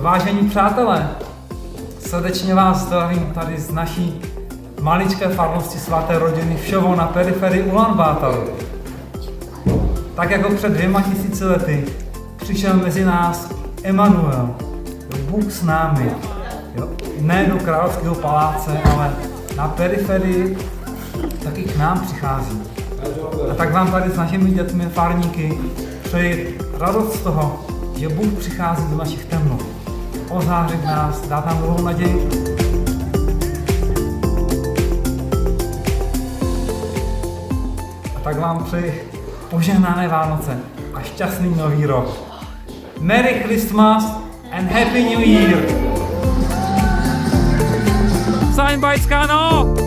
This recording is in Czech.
Vážení přátelé, srdečně vás zdravím tady z naší maličké farnosti svaté rodiny Všovo na periferii Ulan-Bátoru. Tak jako před 2000 lety přišel mezi nás Emanuel, Bůh s námi, jo? Ne do královského paláce, ale na periferii taky k nám přichází. A tak vám tady s našimi dětmi farníky přeji radost z toho, že Bůh přichází do našich temnot. Ozářit nás, dát nám novou naději. A tak vám přeji požehnané Vánoce a šťastný nový rok. Merry Christmas and Happy New Year! Sein Beizkano!